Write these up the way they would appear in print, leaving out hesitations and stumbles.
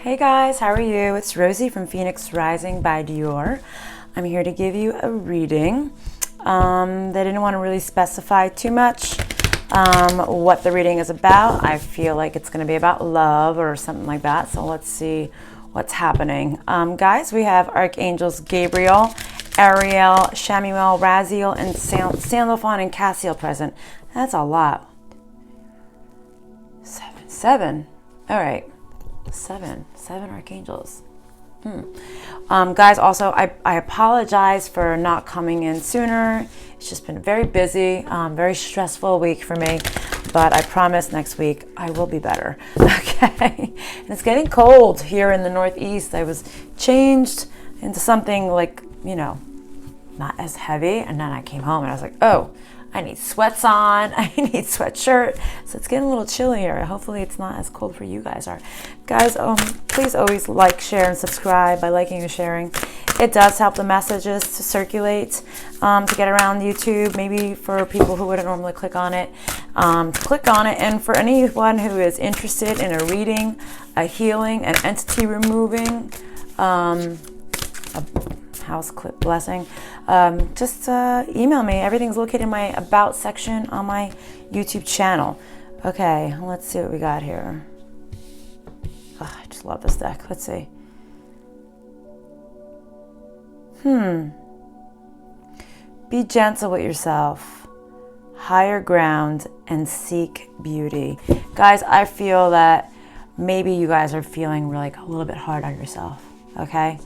Hey guys, how are you? It's Rosie from Phoenix Rising by Dior. I'm here to give you a reading. They didn't want to really specify too much what the reading is about. I feel like it's going to be about love or something like that. So let's see what's happening. Guys, we have Archangels Gabriel, Ariel, Shamuel, Raziel, and Sandalphon and Cassiel present. That's a lot. Seven. All right. Seven archangels. Guys, also I apologize for not coming in sooner. It's just been very busy, very stressful week for me, but I promise next week I will be better. Okay. And it's getting cold here in the Northeast. I was changed into something like, not as heavy, and then I came home and I was like, oh, I need sweats on, I need sweatshirt. So it's getting a little chillier. Hopefully it's not as cold for you guys are. Guys, please always like, share, and subscribe by liking and sharing. It does help the messages to circulate, to get around YouTube, maybe for people who wouldn't normally click on it. Click on it, and for anyone who is interested in a reading, a healing, an entity removing, a house clip blessing, just email me. Everything's located in my about section on my YouTube channel. Okay, let's see what we got here. Oh, I just love this deck. Let's see. Be gentle with yourself, higher ground, and seek beauty. Guys, I feel that maybe you guys are feeling like a little bit hard on yourself. Okay.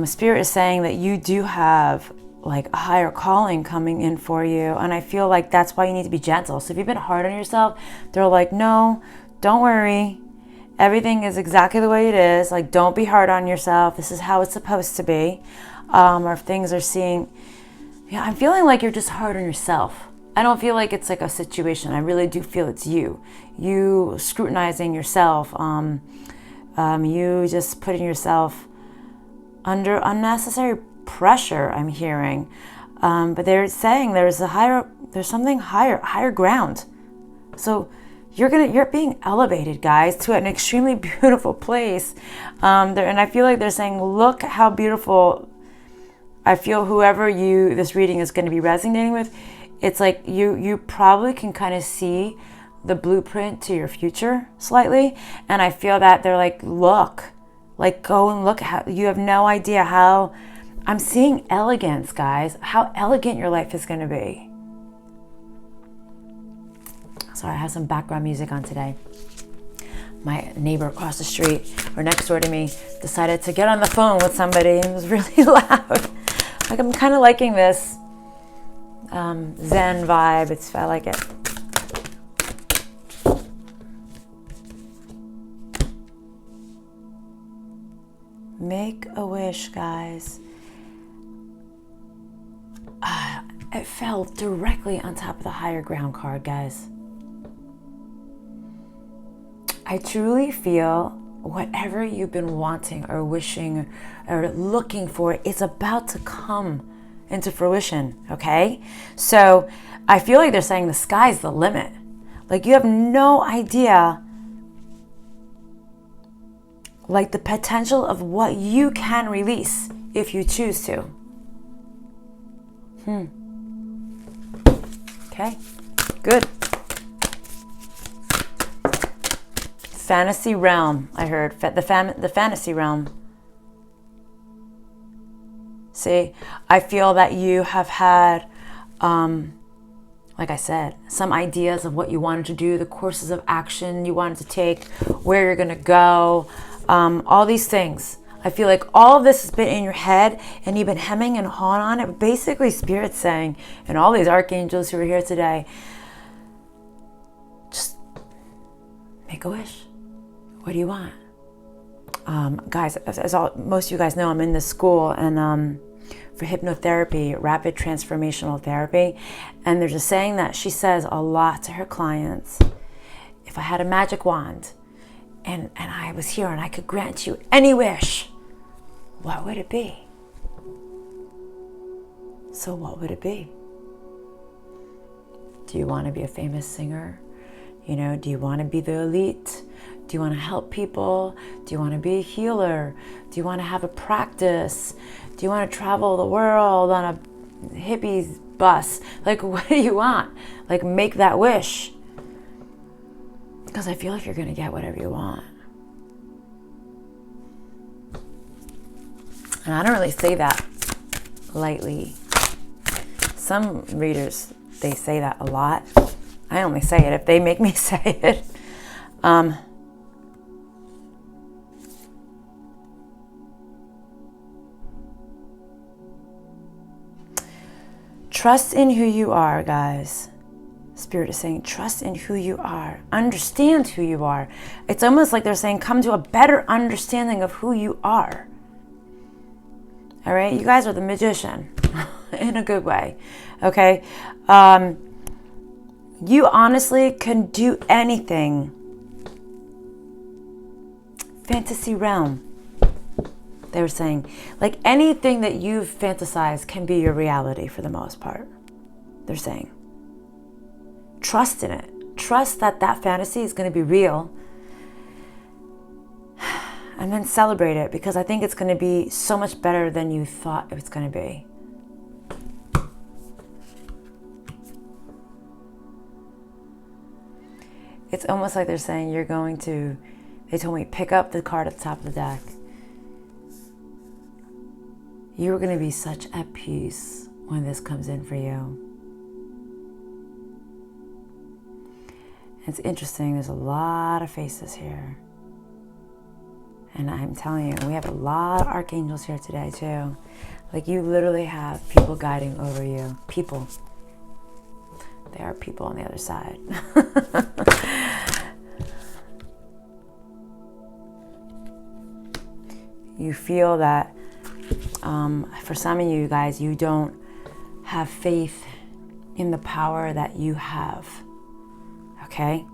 Spirit is saying that you do have like a higher calling coming in for you, and I feel like that's why you need to be gentle. So if you've been hard on yourself, they're like, no, don't worry, everything is exactly the way it is. Like, don't be hard on yourself. This is how it's supposed to be. Or if things are seeing, I'm feeling like you're just hard on yourself. I don't feel like it's like a situation. I really do feel it's you scrutinizing yourself, you just putting yourself under unnecessary pressure, I'm hearing. But they're saying there's something higher ground. So you're being elevated, guys, to an extremely beautiful place. And I feel like they're saying, look how beautiful. I feel whoever this reading is going to be resonating with, it's like you probably can kind of see the blueprint to your future slightly. And I feel that they're like, look. Like, go and look. How you have no idea how I'm seeing elegance, guys. How elegant your life is going to be. Sorry, I have some background music on today. My neighbor across the street or next door to me decided to get on the phone with somebody, and it was really loud. Like, I'm kind of liking this Zen vibe. I like it. Make a wish, guys. It fell directly on top of the higher ground card, guys. I truly feel whatever you've been wanting or wishing or looking for is about to come into fruition, okay? So I feel like they're saying the sky's the limit. Like, you have no idea like the potential of what you can release if you choose to. Okay, good. Fantasy realm, I heard. The fantasy realm. See, I feel that you have had, like I said, some ideas of what you wanted to do, the courses of action you wanted to take, where you're going to go. All these things. I feel like all of this has been in your head and you've been hemming and hawing on it. Basically, Spirit's saying, and all these archangels who are here today, just make a wish. What do you want? Guys, as most of you guys know, I'm in this school and for hypnotherapy, rapid transformational therapy. And there's a saying that she says a lot to her clients. If I had a magic wand, and I was here and I could grant you any wish, what would it be? So what would it be? Do you want to be a famous singer? Do you want to be the elite? Do you want to help people? Do you want to be a healer? Do you want to have a practice? Do you want to travel the world on a hippie bus? Like, what do you want? Like, make that wish. Because I feel like you're going to get whatever you want. And I don't really say that lightly. Some readers, they say that a lot. I only say it if they make me say it. Trust in who you are, guys. Spirit is saying, trust in who you are. Understand who you are. It's almost like they're saying, come to a better understanding of who you are. All right? You guys are the magician in a good way. Okay? You honestly can do anything. Fantasy realm. They were saying, like, anything that you've fantasized can be your reality for the most part. They're saying, trust in it. Trust that that fantasy is going to be real. And then celebrate it, because I think it's going to be so much better than you thought it was going to be. It's almost like they're saying you're going to, they told me, pick up the card at the top of the deck. You're going to be such at peace when this comes in for you. It's interesting, there's a lot of faces here. And I'm telling you, we have a lot of archangels here today too. Like, you literally have people guiding over you. People. There are people on the other side. You feel that for some of you guys, you don't have faith in the power that you have. Okay?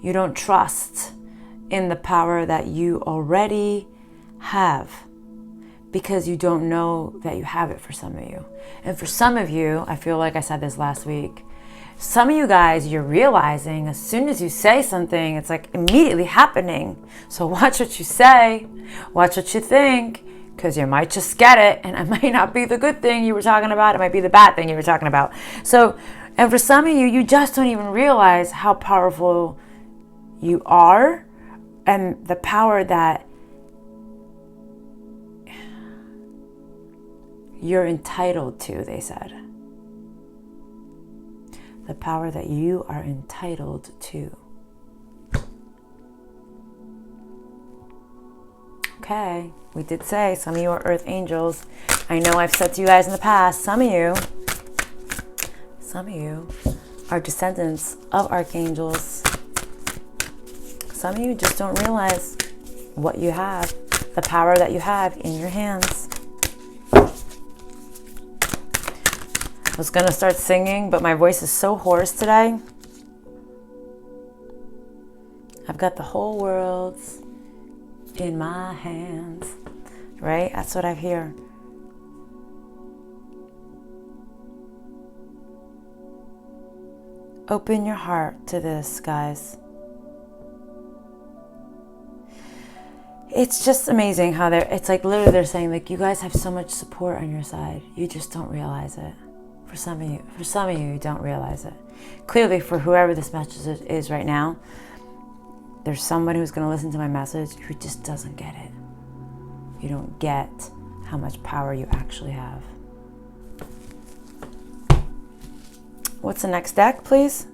You don't trust in the power that you already have, because you don't know that you have it for some of you. And for some of you, I feel like I said this last week, some of you guys, you're realizing as soon as you say something, it's like immediately happening. So watch what you say, watch what you think, because you might just get it, and it might not be the good thing you were talking about. It might be the bad thing you were talking about. So, and for some of you, you just don't even realize how powerful you are and the power that you're entitled to, they said. The power that you are entitled to. Okay, we did say some of you are earth angels. I know I've said to you guys in the past, some of you are descendants of archangels. Some of you just don't realize what you have, the power that you have in your hands. I was going to start singing, but my voice is so hoarse today. I've got the whole world in my hands, right? That's what I hear. Open your heart to this, guys. It's just amazing how it's like literally they're saying, like, you guys have so much support on your side. You just don't realize it. For some of you don't realize it. Clearly, for whoever this message is right now, there's someone who's going to listen to my message who just doesn't get it. You don't get how much power you actually have. What's the next deck, please?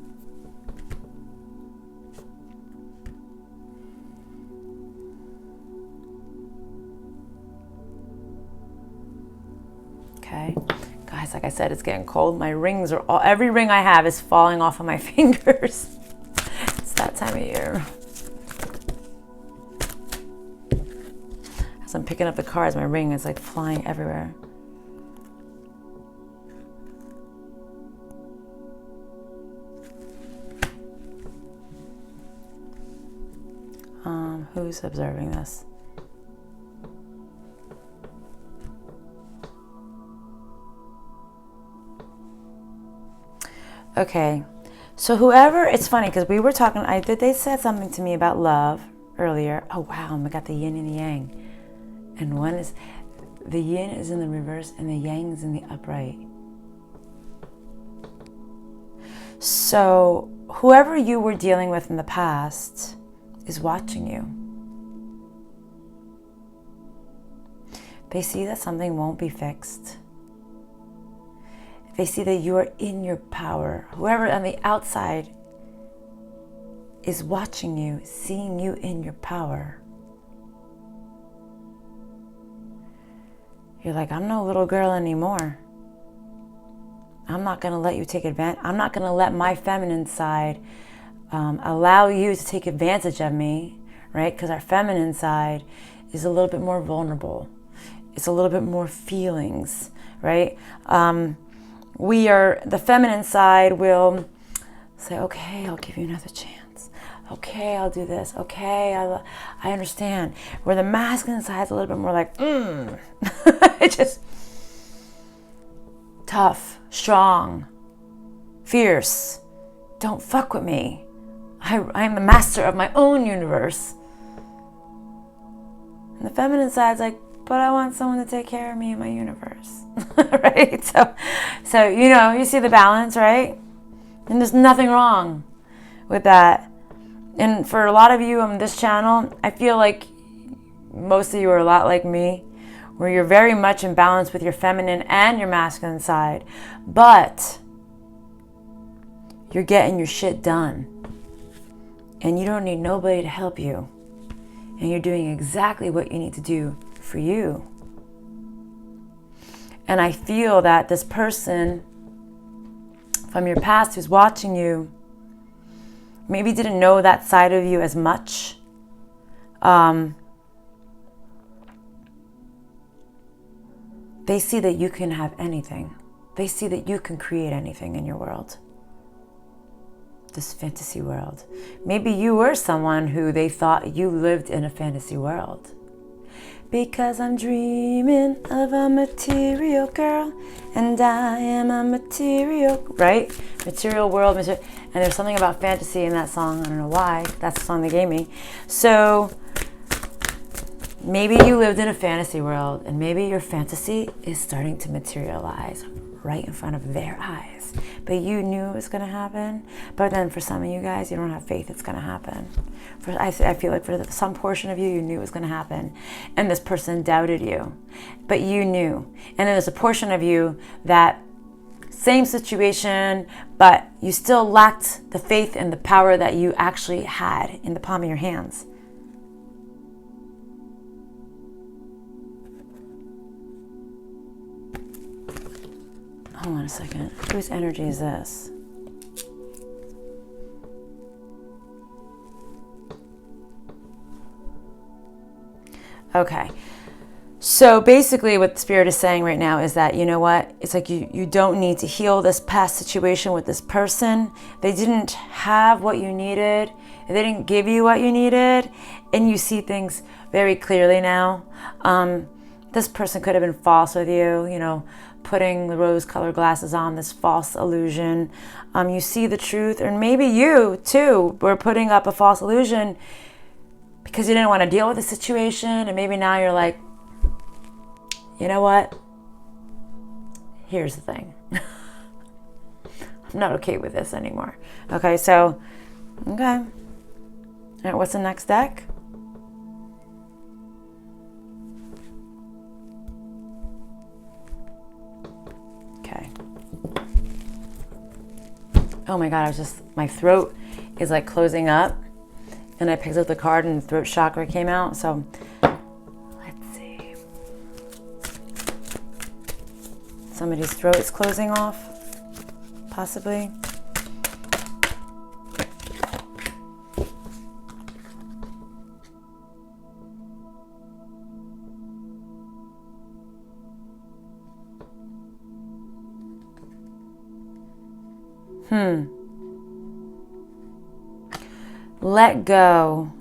Okay. Guys, like I said, it's getting cold. My rings are every ring I have is falling off of my fingers. It's that time of year. As I'm picking up the cards, my ring is like flying everywhere. Who's observing this? Okay, So whoever, it's funny because we were talking, they said something to me about love earlier. Oh wow, we got the yin and the yang. And one is, the yin is in the reverse and the yang is in the upright. So whoever you were dealing with in the past is watching you. They see that something won't be fixed. They see that you are in your power. Whoever on the outside is watching you, seeing you in your power. You're like, I'm no little girl anymore. I'm not going to let you take advantage. I'm not going to let my feminine side allow you to take advantage of me, right? Because our feminine side is a little bit more vulnerable. It's a little bit more feelings, right? The feminine side will say, okay, I'll give you another chance. Okay, I'll do this. Okay, I understand. Where the masculine side is a little bit more like, it's just tough, strong, fierce. Don't fuck with me. I am the master of my own universe. And the feminine side's like, but I want someone to take care of me in my universe. Right? So you see the balance, right? And there's nothing wrong with that. And for a lot of you on this channel, I feel like most of you are a lot like me, where you're very much in balance with your feminine and your masculine side, but you're getting your shit done. And you don't need nobody to help you. And you're doing exactly what you need to do for you. And I feel that this person from your past who's watching you maybe didn't know that side of you as much. They see that you can have anything. They see that you can create anything in your world. This fantasy world. Maybe you were someone who they thought you lived in a fantasy world. Because I'm dreaming of a material girl, and I am a material, right? Material world, and there's something about fantasy in that song. I don't know why. That's the song they gave me. So maybe you lived in a fantasy world, and maybe your fantasy is starting to materialize right in front of their eyes. But you knew it was going to happen. But then for some of you guys, you don't have faith it's going to happen. I feel like for some portion of you, you knew it was going to happen. And this person doubted you. But you knew. And then there's a portion of you that same situation, but you still lacked the faith and the power that you actually had in the palm of your hands. Hold on a second. Whose energy is this? Okay. So basically what the Spirit is saying right now is that, you know what? It's like you don't need to heal this past situation with this person. They didn't have what you needed. They didn't give you what you needed. And you see things very clearly now. This person could have been false with you, putting the rose-colored glasses on, this false illusion. You see the truth, or maybe you, too, were putting up a false illusion because you didn't want to deal with the situation, and maybe now you're like, you know what? Here's the thing. I'm not okay with this anymore. Okay, so, okay. All right, what's the next deck? Okay. Oh my God, my throat is like closing up, and I picked up the card and the throat chakra came out, so let's see. Somebody's throat is closing off, possibly. Let go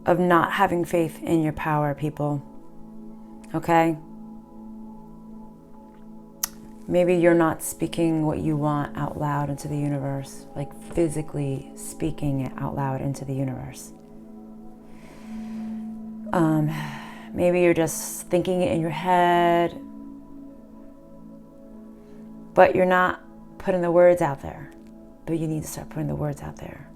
of not having faith in your power, people. Okay? Maybe you're not speaking what you want out loud into the universe, like physically speaking it out loud into the universe. Maybe you're just thinking it in your head, but you're not putting the words out there. But you need to start putting the words out there.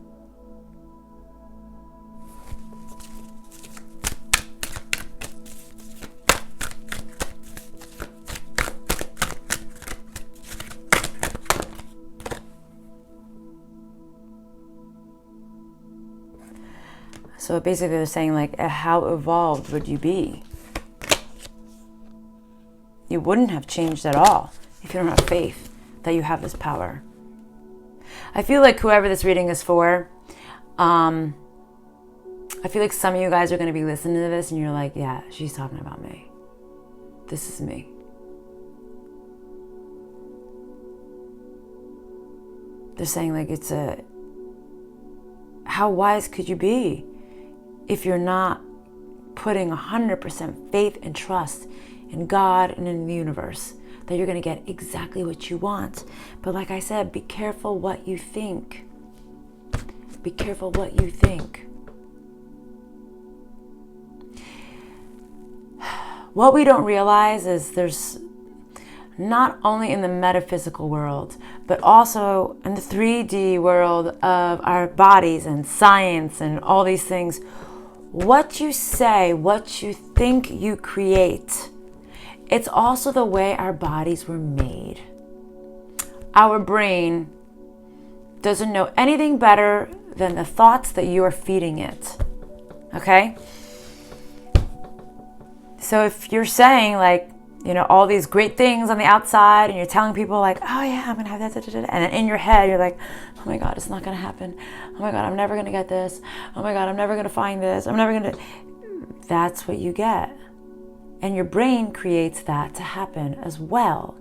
So basically they're saying, like, how evolved would you be? You wouldn't have changed at all if you don't have faith that you have this power. I feel like whoever this reading is for, I feel like some of you guys are going to be listening to this and you're like, yeah, she's talking about me. This is me. They're saying, like, how wise could you be if you're not putting 100% faith and trust in God and in the universe, that you're going to get exactly what you want. But like I said, be careful what you think. Be careful what you think. What we don't realize is there's not only in the metaphysical world, but also in the 3D world of our bodies and science and all these things. What you say, what you think, you create. It's also the way our bodies were made. Our brain doesn't know anything better than the thoughts that you are feeding it. Okay? So if you're saying, like, you know, all these great things on the outside and you're telling people, like, oh yeah, I'm gonna have that, and then in your head you're like, oh my God, it's not gonna happen. Oh my God, I'm never gonna get this. Oh my God, I'm never gonna find this. I'm never gonna. That's what you get. And your brain creates that to happen as well.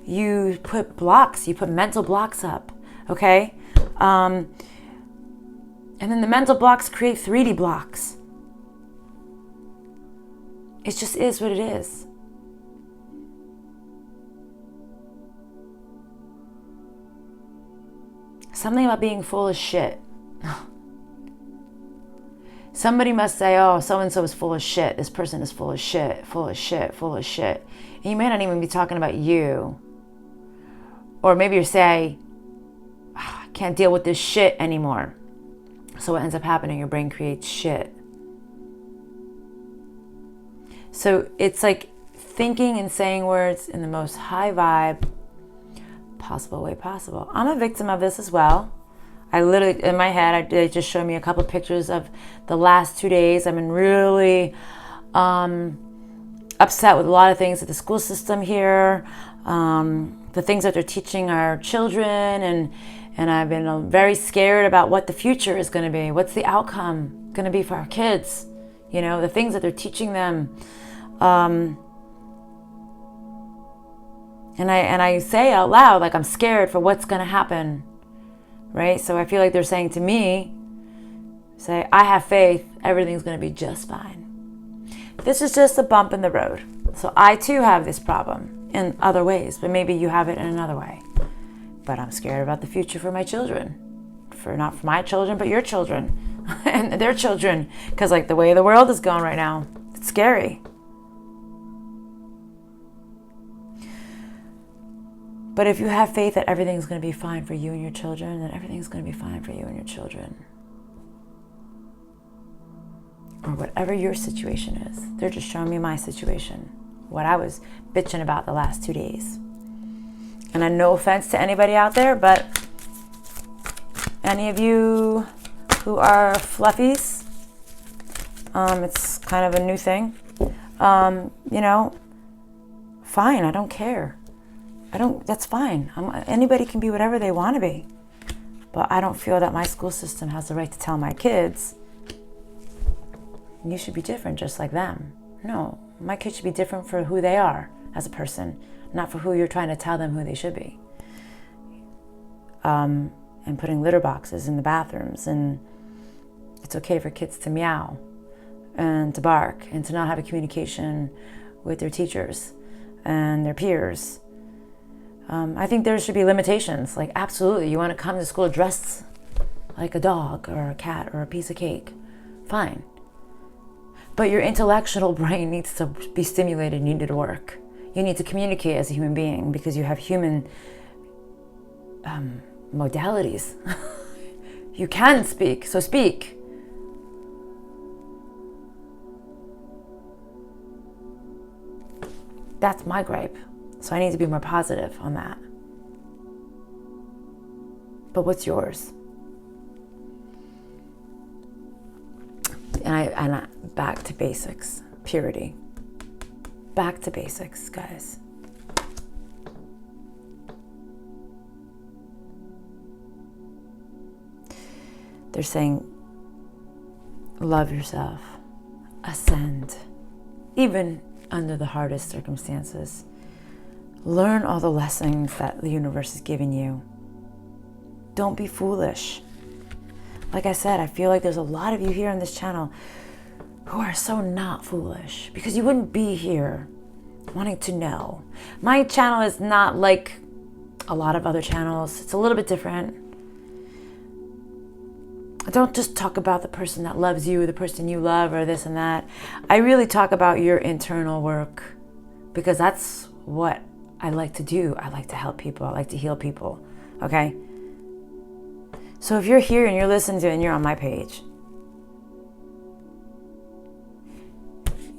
You put blocks, you put mental blocks up, okay? And then the mental blocks create 3D blocks. It just is what it is. Something about being full of shit. Somebody must say, oh, so-and-so is full of shit. This person is full of shit, full of shit, full of shit. And you may not even be talking about you. Or maybe you say, oh, I can't deal with this shit anymore. So what ends up happening, your brain creates shit. So it's like thinking and saying words in the most high vibe possible way possible. I'm a victim of this as well. I literally, in my head, they just showed me a couple of pictures of the last 2 days. I've been really upset with a lot of things at the school system here, the things that they're teaching our children, and I've been very scared about what the future is going to be. What's the outcome going to be for our kids? You know, the things that they're teaching them. And I say out loud, like, I'm scared for what's going to happen. Right? So I feel like they're saying to me, say, I have faith, everything's going to be just fine. This is just a bump in the road. So I too have this problem in other ways, but maybe you have it in another way. But I'm scared about the future for my children. Not for my children, but your children and their children. Because, like, the way the world is going right now, it's scary. But if you have faith that everything's going to be fine for you and your children, then everything's going to be fine for you and your children. Or whatever your situation is. They're just showing me my situation. What I was bitching about the last 2 days. And no offense to anybody out there, but any of you who are fluffies, it's kind of a new thing. You know, fine, I don't care. That's fine. Anybody can be whatever they want to be. But I don't feel that my school system has the right to tell my kids, you should be different just like them. No, my kids should be different for who they are as a person, not for who you're trying to tell them who they should be. And putting litter boxes in the bathrooms, and it's okay for kids to meow and to bark and to not have a communication with their teachers and their peers. I think there should be limitations. Like, absolutely, you want to come to school dressed like a dog or a cat or a piece of cake, fine. But your intellectual brain needs to be stimulated, needed to work. You need to communicate as a human being because you have human modalities. You can speak, so speak. That's my gripe. So I need to be more positive on that. But what's yours? And back to basics, purity. Back to basics, guys. They're saying, love yourself, ascend, even under the hardest circumstances. Learn all the lessons that the universe has given you. Don't be foolish. Like I said, I feel like there's a lot of you here on this channel who are so not foolish, because you wouldn't be here wanting to know. My channel is not like a lot of other channels. It's a little bit different. I don't just talk about the person that loves you, the person you love, or this and that. I really talk about your internal work, because that's what I like to do. I like to help people. I like to heal people. Okay? So if you're here and you're listening to it and you're on my page,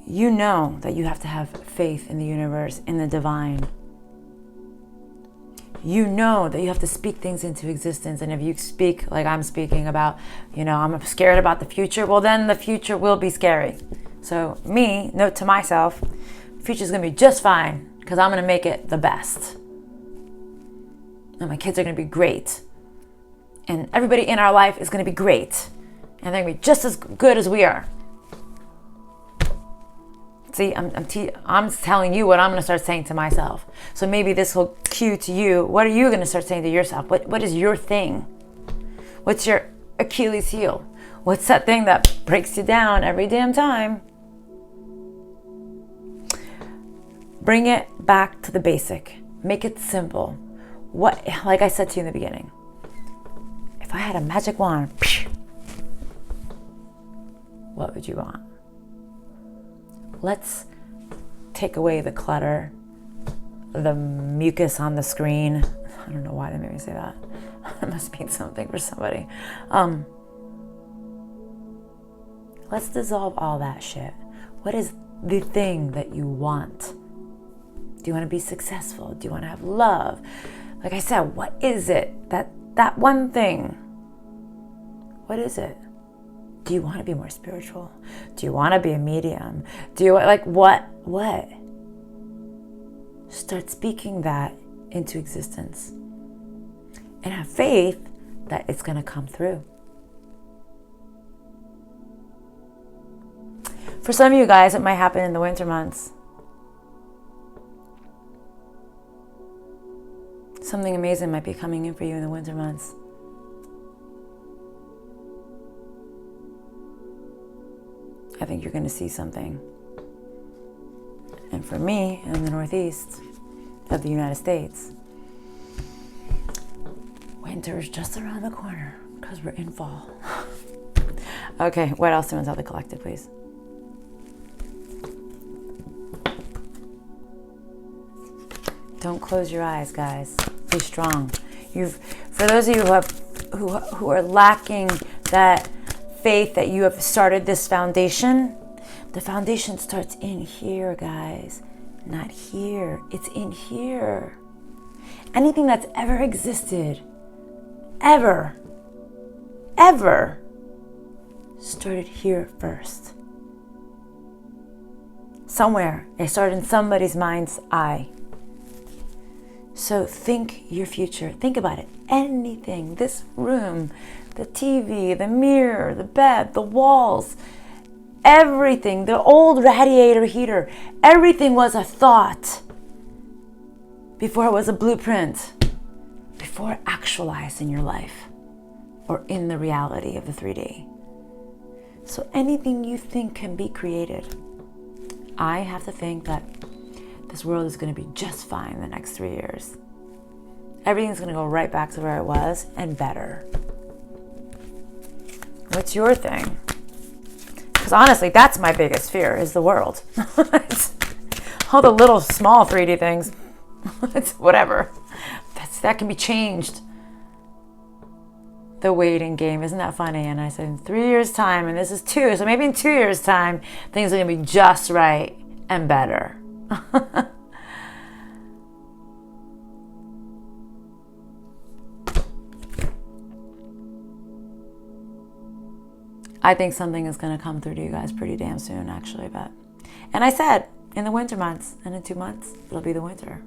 you know that you have to have faith in the universe, in the divine. You know that you have to speak things into existence. And if you speak like I'm speaking about, I'm scared about the future, well, then the future will be scary. So me, note to myself, the future's going to be just fine, because I'm going to make it the best. And my kids are going to be great. And everybody in our life is going to be great. And they're going to be just as good as we are. See, I'm telling you what I'm going to start saying to myself. So maybe this will cue to you. What are you going to start saying to yourself? What is your thing? What's your Achilles heel? What's that thing that breaks you down every damn time? Bring it back to the basic. Make it simple. Like I said to you in the beginning, if I had a magic wand, what would you want? Let's take away the clutter, the mucus on the screen. I don't know why they made me say that. It must mean something for somebody. Let's dissolve all that shit. What is the thing that you want? Do you want to be successful? Do you want to have love? Like I said, what is it? That one thing. What is it? Do you want to be more spiritual? Do you want to be a medium? Do you what? Start speaking that into existence. And have faith that it's going to come through. For some of you guys, it might happen in the winter months. Something amazing might be coming in for you in the winter months. I think you're going to see something. And for me, in the Northeast of the United States, winter is just around the corner because we're in fall. Okay, what else do you want to tell the collective, please? Don't close your eyes, guys. Be strong. For those of you who are lacking that faith that you have started this foundation, the foundation starts in here, guys. Not here. It's in here. Anything that's ever existed, ever, started here first. Somewhere. It started in somebody's mind's eye. So think your future. Think about it. Anything. This room, the TV, the mirror, the bed, the walls, everything, the old radiator heater, everything was a thought before it was a blueprint, before it actualized in your life or in the reality of the 3D. So anything you think can be created. I have to think that this world is going to be just fine the next 3 years. Everything's going to go right back to where it was and better. What's your thing? Because honestly, that's my biggest fear, is the world. All the little small 3D things. It's whatever. That can be changed. The waiting game, isn't that funny? And I said in 3 years time, and this is 2, so maybe in 2 years time things are gonna be just right and better. I think something is gonna come through to you guys pretty damn soon, actually. And I said in the winter months, and in 2 months it'll be the winter.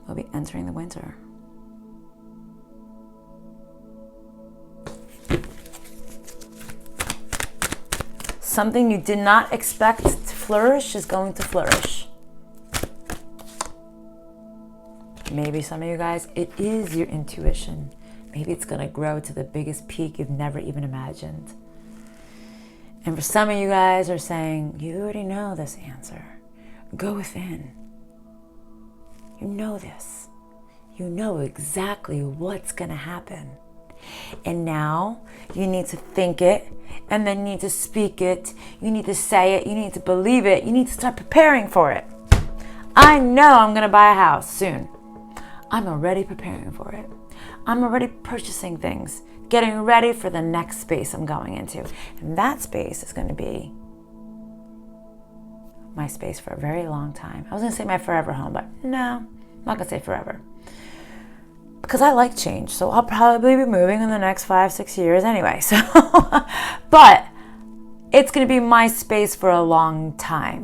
We'll be entering the winter. Something you did not expect to flourish is going to flourish. Maybe some of you guys, it is your intuition. Maybe it's going to grow to the biggest peak you've never even imagined. And for some of you guys are saying, you already know this answer. Go within. You know this. You know exactly what's going to happen. And now you need to think it, and then you need to speak it. You need to say it. You need to believe it. You need to start preparing for it. I know I'm going to buy a house soon. I'm already preparing for it. I'm already purchasing things, getting ready for the next space I'm going into. And that space is going to be my space for a very long time. I was going to say my forever home, but no, I'm not going to say forever. Because I like change, so I'll probably be moving in the next 5-6 years anyway. So, but it's going to be my space for a long time.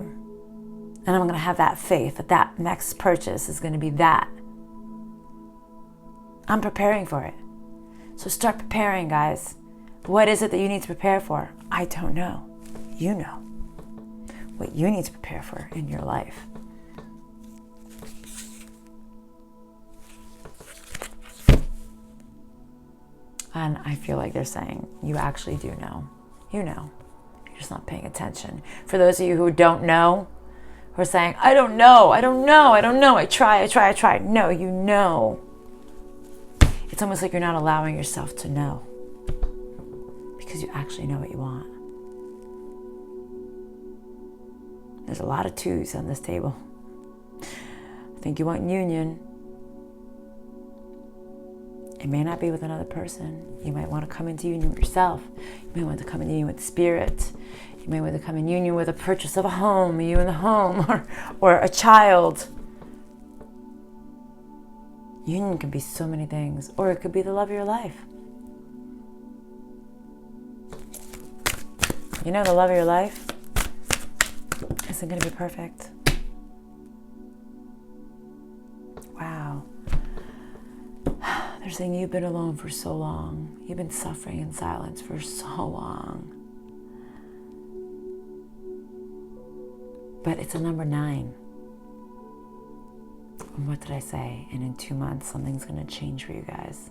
And I'm going to have that faith that that next purchase is going to be that. I'm preparing for it. So start preparing, guys. What is it that you need to prepare for? I don't know. You know what you need to prepare for in your life. And I feel like they're saying, you actually do know. You know. You're just not paying attention. For those of you who don't know, who are saying, I don't know. I try. No, you know. It's almost like you're not allowing yourself to know. Because you actually know what you want. There's a lot of 2s on this table. I think you want union. It may not be with another person. You might want to come into union with yourself. You may want to come into union with spirit. You may want to come in union with a purchase of a home, you in the home, or a child. Union can be so many things, or it could be the love of your life. You know, the love of your life isn't going to be perfect. Wow. They're saying you've been alone for so long. You've been suffering in silence for so long. But it's a number 9. And what did I say? And in 2 months, something's going to change for you guys.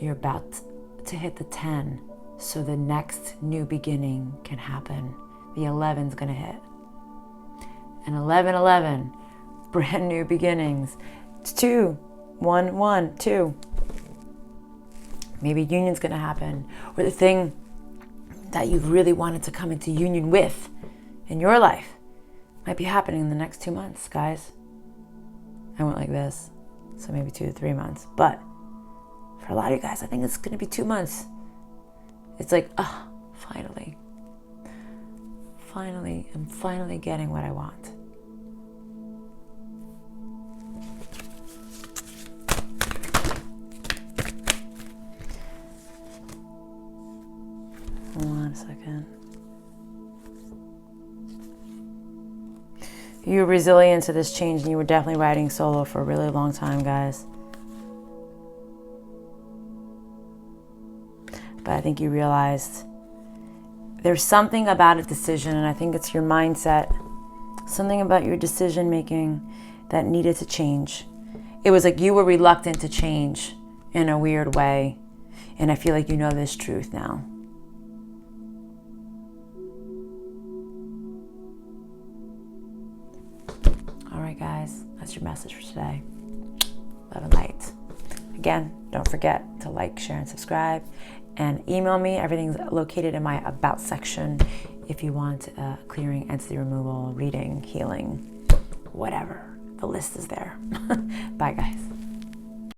You're about to hit the 10, so the next new beginning can happen. The 11's going to hit. And 11, brand new beginnings. It's 2. 1, 1, 2. Maybe union's going to happen. Or the thing that you've really wanted to come into union with in your life might be happening in the next 2 months, guys. I went like this, so maybe 2 to 3 months. But for a lot of you guys, I think it's going to be 2 months. It's like, finally. I'm finally getting what I want. Hold on a second. You were resilient to this change, and you were definitely riding solo for a really long time, guys. But I think you realized there's something about a decision, and I think it's your mindset, something about your decision making that needed to change. It was like you were reluctant to change in a weird way, and I feel like you know this truth now. All right, guys, that's your message for today. Love and light. Again, don't forget to like, share, and subscribe. And email me. Everything's located in my About section if you want clearing, entity removal, reading, healing, whatever. The list is there. Bye, guys.